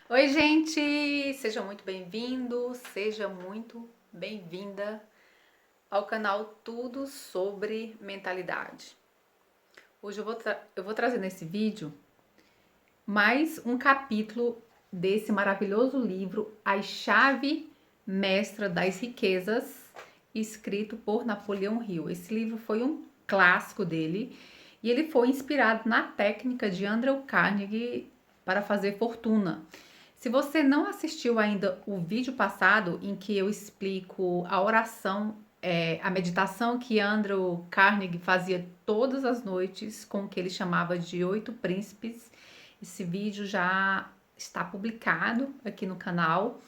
Oi, gente! Seja muito bem-vindo, seja muito bem-vinda ao canal Tudo sobre Mentalidade. Hoje eu vou trazer nesse vídeo mais um capítulo desse maravilhoso livro, A Chave Mestra das Riquezas, escrito por Napoleão Hill. Esse livro foi um clássico dele e ele foi inspirado na técnica de Andrew Carnegie para fazer fortuna. Se você não assistiu ainda o vídeo passado em que eu explico a oração, a meditação que Andrew Carnegie fazia todas as noites com o que ele chamava de 8 príncipes, esse vídeo já está publicado aqui no canal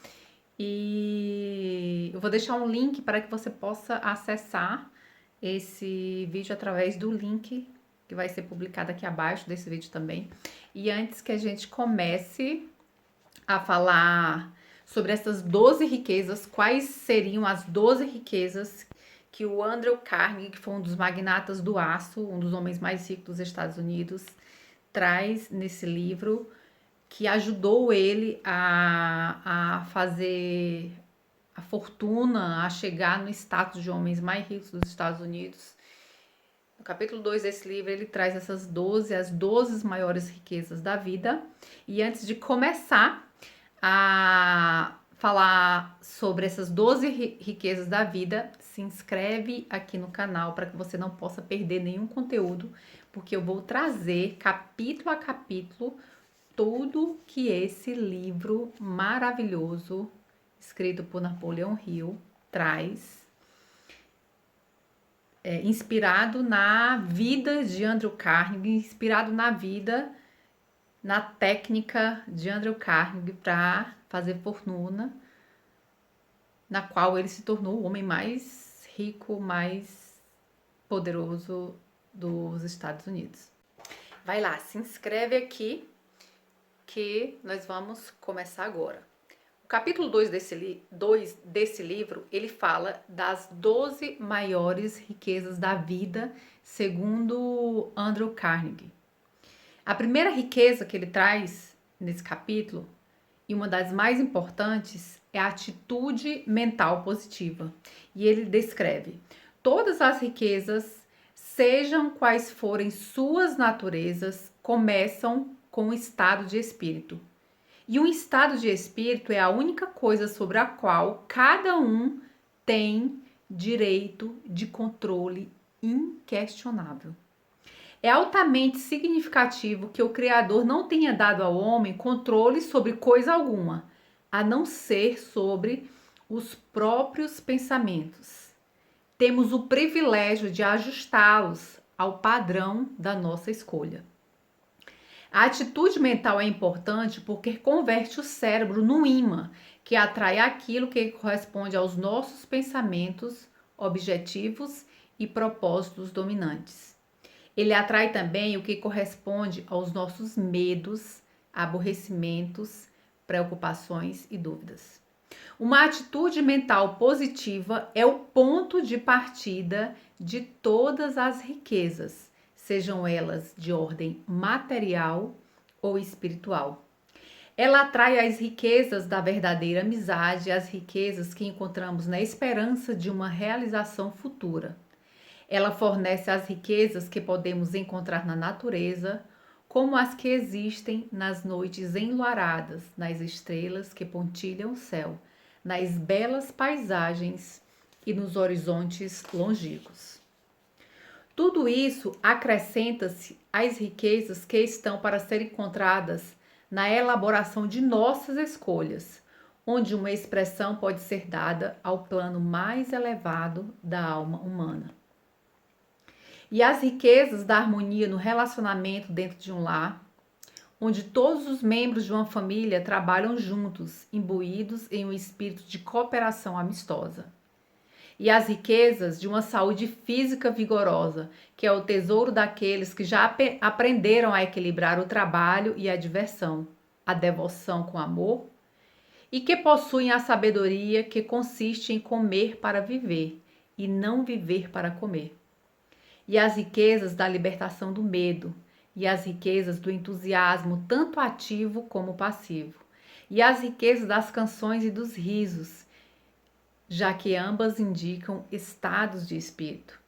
e eu vou deixar um link para que você possa acessar esse vídeo através do link que vai ser publicado aqui abaixo desse vídeo também. E antes que a gente comece a falar sobre essas 12 riquezas, quais seriam as 12 riquezas que o Andrew Carnegie, que foi um dos magnatas do aço, um dos homens mais ricos dos Estados Unidos, traz nesse livro, que ajudou ele a fazer a fortuna, a chegar no status de homens mais ricos dos Estados Unidos. No capítulo 2 desse livro, ele traz as 12 maiores riquezas da vida. E antes de começar a falar sobre essas 12 riquezas da vida, se inscreve aqui no canal para que você não possa perder nenhum conteúdo, porque eu vou trazer capítulo a capítulo tudo que esse livro maravilhoso, escrito por Napoleão Hill, traz, inspirado na vida de Andrew Carnegie, inspirado na técnica de Andrew Carnegie para fazer fortuna, na qual ele se tornou o homem mais rico, mais poderoso dos Estados Unidos. Vai lá, se inscreve aqui que nós vamos começar agora. O capítulo 2 desse livro, ele fala das 12 maiores riquezas da vida, segundo Andrew Carnegie. A primeira riqueza que ele traz nesse capítulo, e uma das mais importantes, é a atitude mental positiva. E ele descreve: todas as riquezas, sejam quais forem suas naturezas, começam com um estado de espírito. E um estado de espírito é a única coisa sobre a qual cada um tem direito de controle inquestionável. É altamente significativo que o Criador não tenha dado ao homem controle sobre coisa alguma, a não ser sobre os próprios pensamentos. Temos o privilégio de ajustá-los ao padrão da nossa escolha. A atitude mental é importante porque converte o cérebro num imã que atrai aquilo que corresponde aos nossos pensamentos, objetivos e propósitos dominantes. Ele atrai também o que corresponde aos nossos medos, aborrecimentos, preocupações e dúvidas. Uma atitude mental positiva é o ponto de partida de todas as riquezas, sejam elas de ordem material ou espiritual. Ela atrai as riquezas da verdadeira amizade, as riquezas que encontramos na esperança de uma realização futura. Ela fornece as riquezas que podemos encontrar na natureza, como as que existem nas noites enluaradas, nas estrelas que pontilham o céu, nas belas paisagens e nos horizontes longínquos. Tudo isso acrescenta-se às riquezas que estão para ser encontradas na elaboração de nossas escolhas, onde uma expressão pode ser dada ao plano mais elevado da alma humana. E as riquezas da harmonia no relacionamento dentro de um lar, onde todos os membros de uma família trabalham juntos, imbuídos em um espírito de cooperação amistosa. E as riquezas de uma saúde física vigorosa, que é o tesouro daqueles que já aprenderam a equilibrar o trabalho e a diversão, a devoção com amor, e que possuem a sabedoria que consiste em comer para viver e não viver para comer. E as riquezas da libertação do medo, e as riquezas do entusiasmo, tanto ativo como passivo, e as riquezas das canções e dos risos, já que ambas indicam estados de espírito.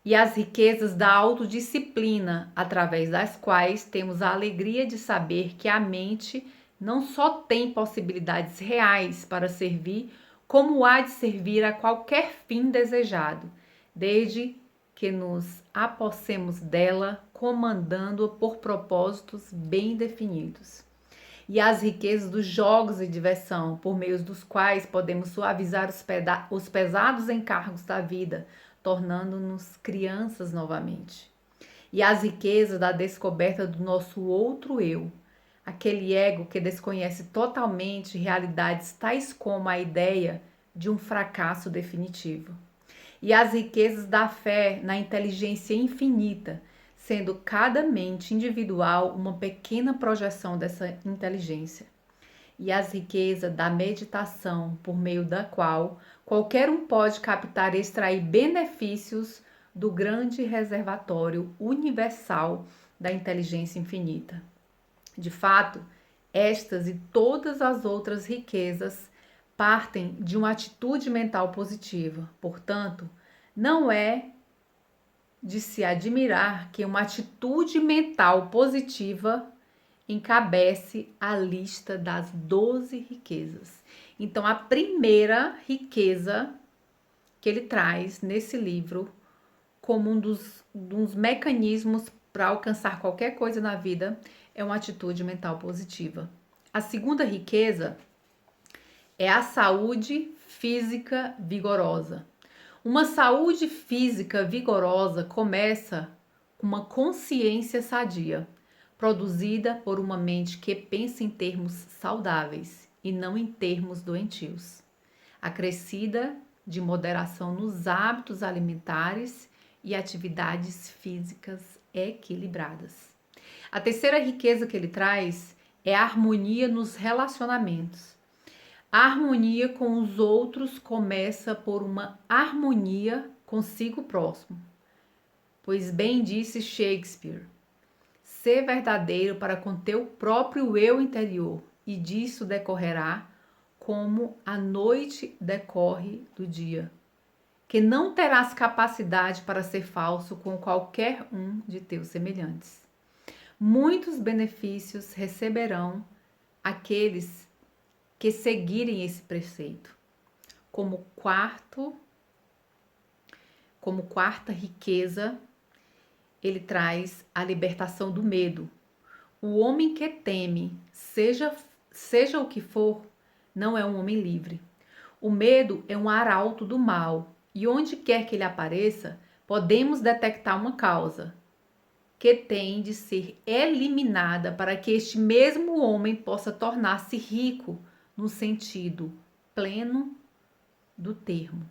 E as riquezas da autodisciplina, através das quais temos a alegria de saber que a mente não só tem possibilidades reais para servir, como há de servir a qualquer fim desejado, desde que nos apossemos dela, comandando-a por propósitos bem definidos. E as riquezas dos jogos de diversão, por meio dos quais podemos suavizar os pesados encargos da vida, tornando-nos crianças novamente. E as riquezas da descoberta do nosso outro eu, aquele ego que desconhece totalmente realidades tais como a ideia de um fracasso definitivo. E as riquezas da fé na inteligência infinita, sendo cada mente individual uma pequena projeção dessa inteligência. E as riquezas da meditação, por meio da qual qualquer um pode captar e extrair benefícios do grande reservatório universal da inteligência infinita. De fato, estas e todas as outras riquezas partem de uma atitude mental positiva. Portanto, não é de se admirar que uma atitude mental positiva encabece a lista das 12 riquezas. Então, a primeira riqueza que ele traz nesse livro como um dos mecanismos para alcançar qualquer coisa na vida é uma atitude mental positiva. A segunda riqueza é a saúde física vigorosa. Uma saúde física vigorosa começa com uma consciência sadia, produzida por uma mente que pensa em termos saudáveis e não em termos doentios, acrescida de moderação nos hábitos alimentares e atividades físicas equilibradas. A terceira riqueza que ele traz é a harmonia nos relacionamentos. A harmonia com os outros começa por uma harmonia consigo próximo. Pois bem disse Shakespeare, ser verdadeiro para com teu próprio eu interior, e disso decorrerá como a noite decorre do dia, que não terás capacidade para ser falso com qualquer um de teus semelhantes. Muitos benefícios receberão aqueles que seguirem esse preceito. Como quarta riqueza, ele traz a libertação do medo. O homem que teme, seja o que for, não é um homem livre. O medo é um arauto do mal, e onde quer que ele apareça, podemos detectar uma causa que tem de ser eliminada para que este mesmo homem possa tornar-se rico no sentido pleno do termo.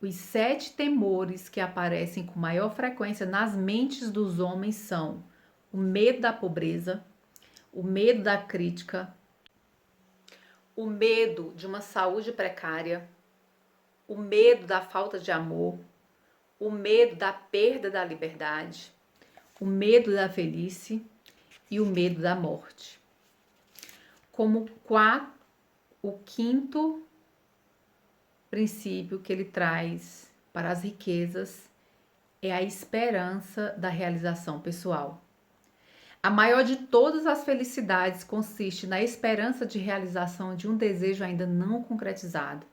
Os 7 temores que aparecem com maior frequência nas mentes dos homens são o medo da pobreza, o medo da crítica, o medo de uma saúde precária, o medo da falta de amor, o medo da perda da liberdade, o medo da velhice e o medo da morte. Como o quinto princípio que ele traz para as riquezas é a esperança da realização pessoal. A maior de todas as felicidades consiste na esperança de realização de um desejo ainda não concretizado.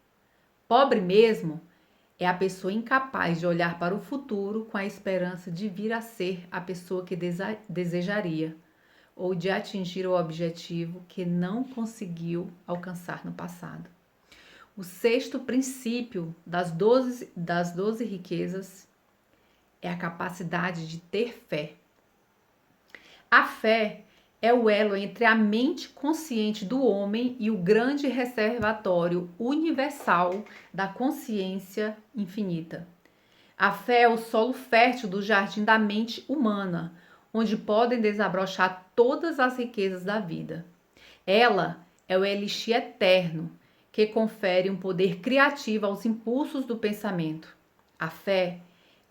Pobre mesmo é a pessoa incapaz de olhar para o futuro com a esperança de vir a ser a pessoa que desejaria, ou de atingir o objetivo que não conseguiu alcançar no passado. O sexto princípio das 12 riquezas é a capacidade de ter fé. A fé é o elo entre a mente consciente do homem e o grande reservatório universal da consciência infinita. A fé é o solo fértil do jardim da mente humana, onde podem desabrochar todas as riquezas da vida. Ela é o elixir eterno que confere um poder criativo aos impulsos do pensamento. A fé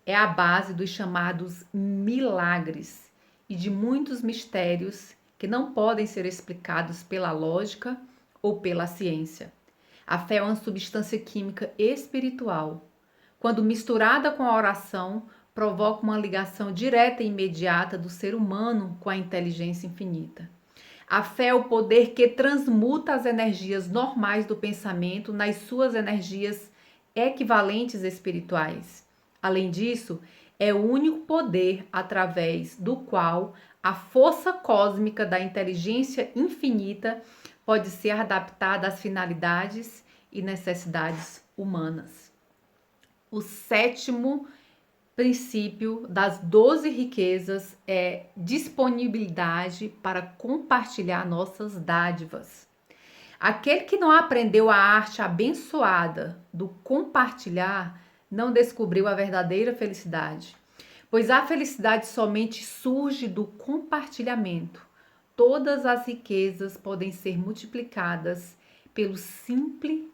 é a base dos chamados milagres e de muitos mistérios que não podem ser explicados pela lógica ou pela ciência. A fé é uma substância química espiritual. Quando misturada com a oração, provoca uma ligação direta e imediata do ser humano com a inteligência infinita. A fé é o poder que transmuta as energias normais do pensamento nas suas energias equivalentes espirituais. Além disso, é o único poder através do qual a força cósmica da inteligência infinita pode ser adaptada às finalidades e necessidades humanas. O sétimo princípio das 12 riquezas é disponibilidade para compartilhar nossas dádivas. Aquele que não aprendeu a arte abençoada do compartilhar não descobriu a verdadeira felicidade, pois a felicidade somente surge do compartilhamento. Todas as riquezas podem ser multiplicadas pelo simples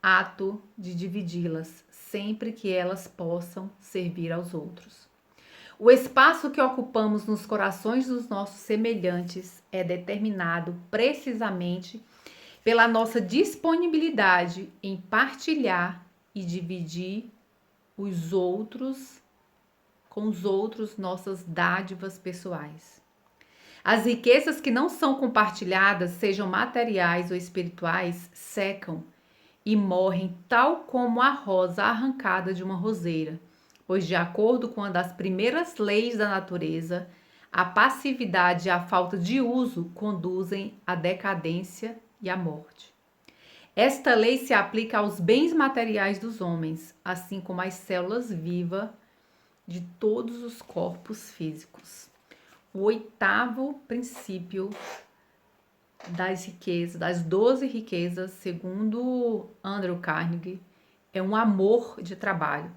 ato de dividi-las, sempre que elas possam servir aos outros. O espaço que ocupamos nos corações dos nossos semelhantes é determinado precisamente pela nossa disponibilidade em partilhar e dividir com os outros nossas dádivas pessoais. As riquezas que não são compartilhadas, sejam materiais ou espirituais, secam e morrem tal como a rosa arrancada de uma roseira, pois, de acordo com uma das primeiras leis da natureza, a passividade e a falta de uso conduzem à decadência e à morte. Esta lei se aplica aos bens materiais dos homens, assim como às células vivas de todos os corpos físicos. O oitavo princípio das riquezas, das 12 riquezas, segundo Andrew Carnegie, é um amor de trabalho.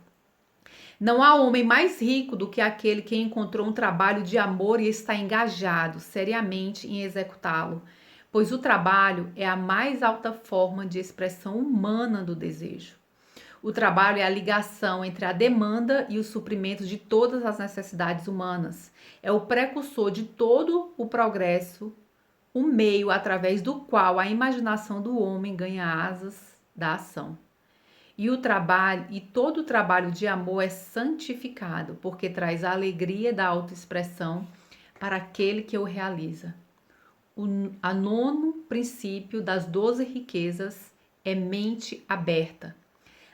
Não há homem mais rico do que aquele que encontrou um trabalho de amor e está engajado seriamente em executá-lo, pois o trabalho é a mais alta forma de expressão humana do desejo. O trabalho é a ligação entre a demanda e o suprimento de todas as necessidades humanas. É o precursor de todo o progresso, o meio através do qual a imaginação do homem ganha asas da ação. E todo o trabalho de amor é santificado, porque traz a alegria da autoexpressão para aquele que o realiza. A nono princípio das 12 riquezas é mente aberta.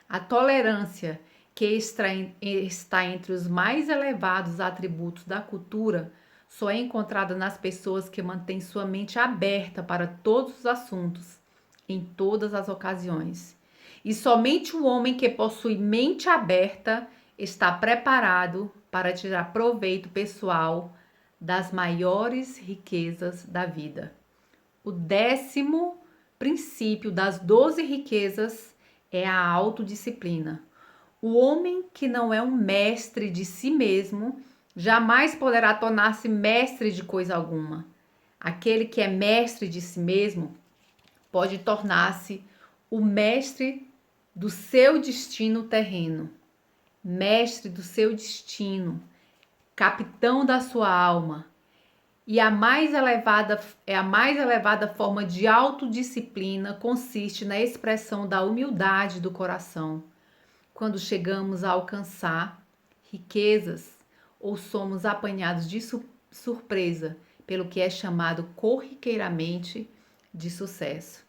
A tolerância, que está entre os mais elevados atributos da cultura, só é encontrada nas pessoas que mantêm sua mente aberta para todos os assuntos, em todas as ocasiões. E somente o homem que possui mente aberta está preparado para tirar proveito pessoal das maiores riquezas da vida. O 10º princípio das 12 riquezas é a autodisciplina. O homem que não é um mestre de si mesmo jamais poderá tornar-se mestre de coisa alguma. Aquele que é mestre de si mesmo pode tornar-se o mestre do seu destino terreno, mestre do seu destino, capitão da sua alma. E a mais elevada forma de autodisciplina consiste na expressão da humildade do coração. Quando chegamos a alcançar riquezas ou somos apanhados de surpresa pelo que é chamado corriqueiramente de sucesso.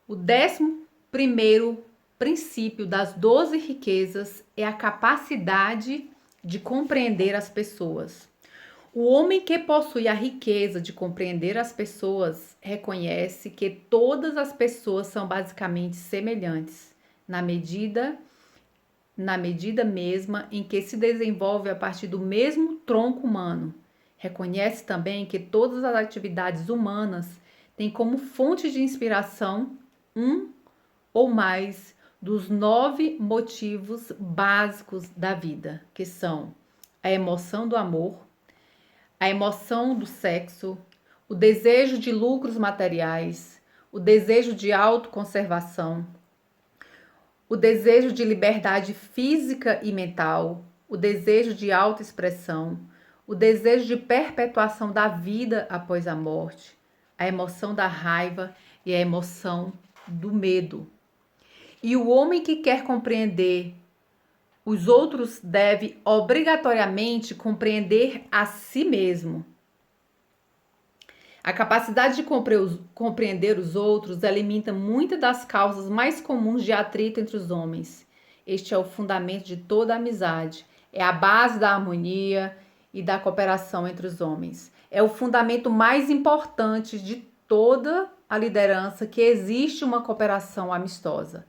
O 11º princípio das 12 riquezas é a capacidade de compreender as pessoas. O homem que possui a riqueza de compreender as pessoas reconhece que todas as pessoas são basicamente semelhantes, na medida mesma em que se desenvolve a partir do mesmo tronco humano. Reconhece também que todas as atividades humanas têm como fonte de inspiração um ou mais dos 9 motivos básicos da vida, que são a emoção do amor, a emoção do sexo, o desejo de lucros materiais, o desejo de autoconservação, o desejo de liberdade física e mental, o desejo de autoexpressão, o desejo de perpetuação da vida após a morte, a emoção da raiva e a emoção do medo. E o homem que quer compreender os outros deve obrigatoriamente compreender a si mesmo. A capacidade de compreender os outros alimenta muitas das causas mais comuns de atrito entre os homens. Este é o fundamento de toda amizade. É a base da harmonia e da cooperação entre os homens. É o fundamento mais importante de toda a liderança, que existe uma cooperação amistosa.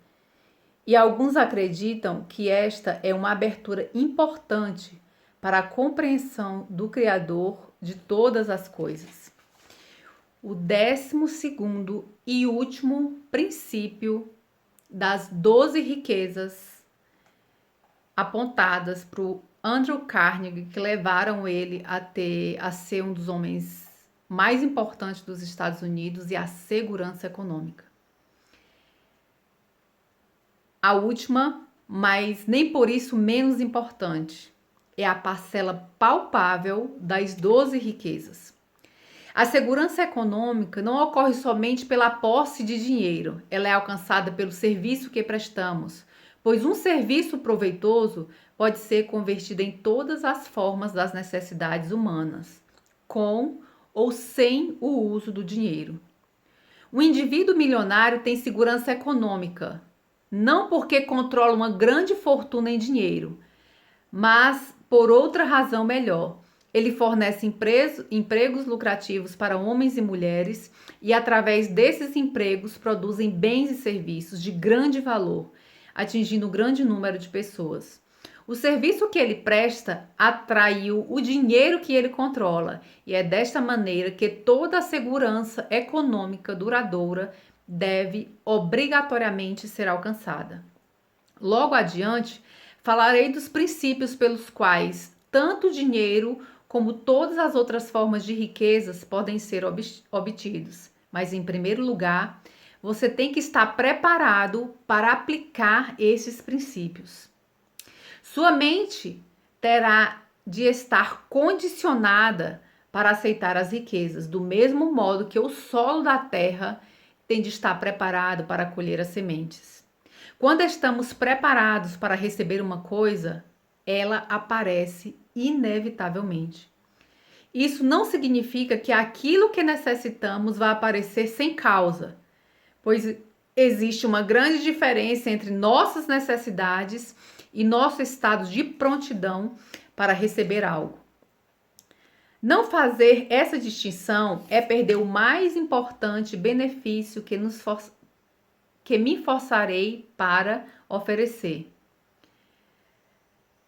E alguns acreditam que esta é uma abertura importante para a compreensão do Criador de todas as coisas. O 12º e último princípio das 12 riquezas apontadas para o Andrew Carnegie, que levaram ele a ser um dos homens mais importantes dos Estados Unidos, e a segurança econômica. A última, mas nem por isso menos importante, é a parcela palpável das 12 riquezas. A segurança econômica não ocorre somente pela posse de dinheiro, ela é alcançada pelo serviço que prestamos, pois um serviço proveitoso pode ser convertido em todas as formas das necessidades humanas, com ou sem o uso do dinheiro. O indivíduo milionário tem segurança econômica, não porque controla uma grande fortuna em dinheiro, mas por outra razão melhor. Ele fornece empregos lucrativos para homens e mulheres e, através desses empregos, produzem bens e serviços de grande valor, atingindo um grande número de pessoas. O serviço que ele presta atraiu o dinheiro que ele controla, e é desta maneira que toda a segurança econômica duradoura deve obrigatoriamente ser alcançada. Logo adiante, falarei dos princípios pelos quais tanto o dinheiro como todas as outras formas de riquezas podem ser obtidos. Mas, em primeiro lugar, você tem que estar preparado para aplicar esses princípios. Sua mente terá de estar condicionada para aceitar as riquezas, do mesmo modo que o solo da terra tem de estar preparado para colher as sementes. Quando estamos preparados para receber uma coisa, ela aparece inevitavelmente. Isso não significa que aquilo que necessitamos vai aparecer sem causa, pois existe uma grande diferença entre nossas necessidades e nosso estado de prontidão para receber algo. Não fazer essa distinção é perder o mais importante benefício que me forçarei para oferecer.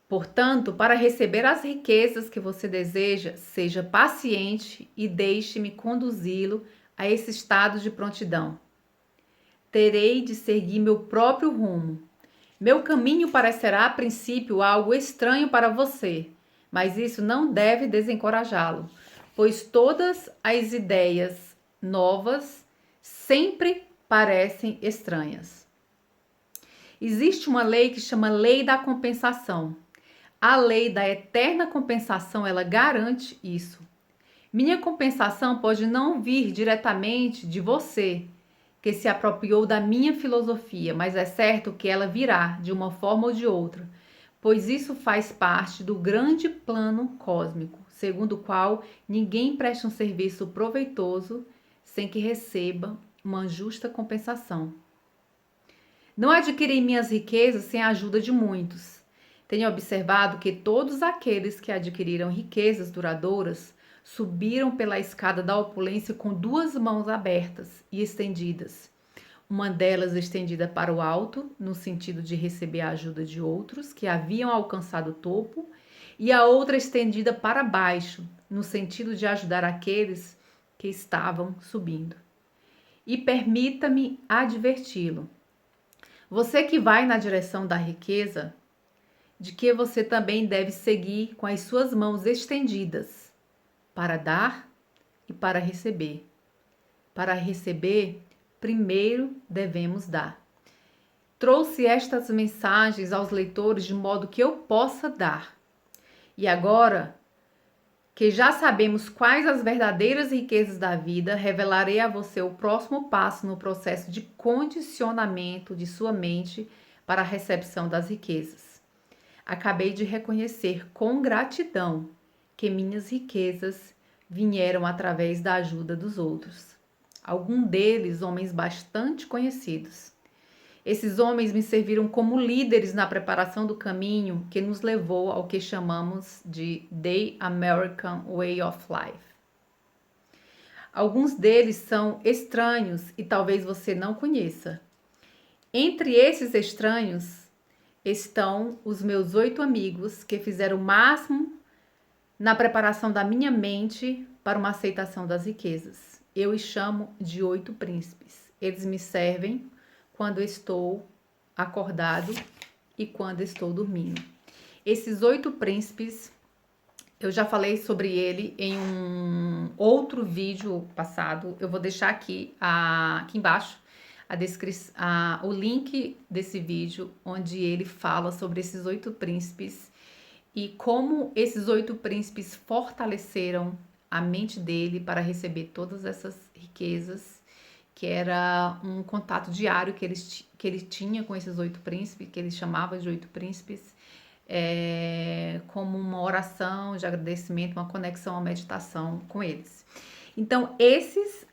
Portanto, para receber as riquezas que você deseja, seja paciente e deixe-me conduzi-lo a esse estado de prontidão. Terei de seguir meu próprio rumo. Meu caminho parecerá a princípio algo estranho para você, mas isso não deve desencorajá-lo, pois todas as ideias novas sempre parecem estranhas. Existe uma lei que chama Lei da Compensação. A lei da eterna compensação, ela garante isso. Minha compensação pode não vir diretamente de você, que se apropriou da minha filosofia, mas é certo que ela virá de uma forma ou de outra, pois isso faz parte do grande plano cósmico, segundo o qual ninguém presta um serviço proveitoso sem que receba uma justa compensação. Não adquiri minhas riquezas sem a ajuda de muitos. Tenho observado que todos aqueles que adquiriram riquezas duradouras subiram pela escada da opulência com duas mãos abertas e estendidas. Uma delas estendida para o alto, no sentido de receber a ajuda de outros que haviam alcançado o topo, e a outra estendida para baixo, no sentido de ajudar aqueles que estavam subindo. E permita-me adverti-lo. Você que vai na direção da riqueza, de que você também deve seguir com as suas mãos estendidas, para dar e para receber. Para receber, primeiro devemos dar. Trouxe estas mensagens aos leitores de modo que eu possa dar. E agora, que já sabemos quais as verdadeiras riquezas da vida, revelarei a você o próximo passo no processo de condicionamento de sua mente para a recepção das riquezas. Acabei de reconhecer com gratidão que minhas riquezas vieram através da ajuda dos outros. Alguns deles, homens bastante conhecidos. Esses homens me serviram como líderes na preparação do caminho que nos levou ao que chamamos de The American Way of Life. Alguns deles são estranhos e talvez você não conheça. Entre esses estranhos estão os meus 8 amigos que fizeram o máximo na preparação da minha mente para uma aceitação das riquezas. Eu os chamo de 8 príncipes. Eles me servem quando estou acordado e quando estou dormindo. Esses 8 príncipes, eu já falei sobre ele em um outro vídeo passado. Eu vou deixar aqui embaixo o link desse vídeo, onde ele fala sobre esses 8 príncipes e como esses 8 príncipes fortaleceram a mente dele para receber todas essas riquezas, que era um contato diário que ele tinha com esses 8 príncipes, que ele chamava de 8 príncipes, como uma oração de agradecimento, uma conexão, uma meditação com eles. Então, esse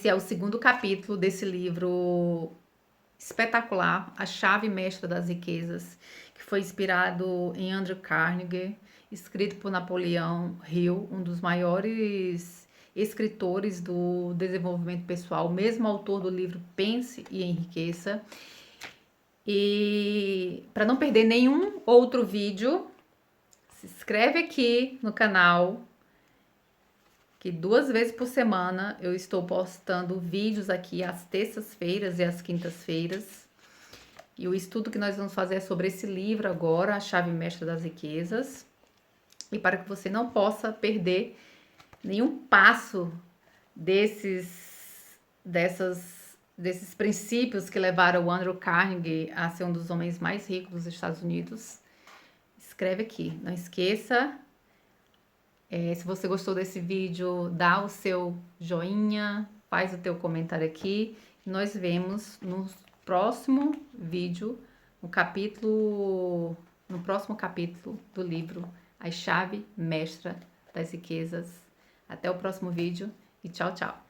é o segundo capítulo desse livro espetacular, A Chave Mestra das Riquezas, que foi inspirado em Andrew Carnegie, escrito por Napoleão Hill, um dos maiores escritores do desenvolvimento pessoal, mesmo autor do livro Pense e Enriqueça. E para não perder nenhum outro vídeo, se inscreve aqui no canal, que 2 vezes por semana eu estou postando vídeos aqui às terças-feiras e às quintas-feiras. E o estudo que nós vamos fazer é sobre esse livro agora, A Chave Mestra das Riquezas. E para que você não possa perder nenhum passo desses princípios que levaram o Andrew Carnegie a ser um dos homens mais ricos dos Estados Unidos, escreve aqui. Não esqueça, se você gostou desse vídeo, dá o seu joinha, faz o teu comentário aqui. Nós vemos no próximo vídeo, no próximo capítulo do livro A Chave Mestra das Riquezas. Até o próximo vídeo e tchau, tchau!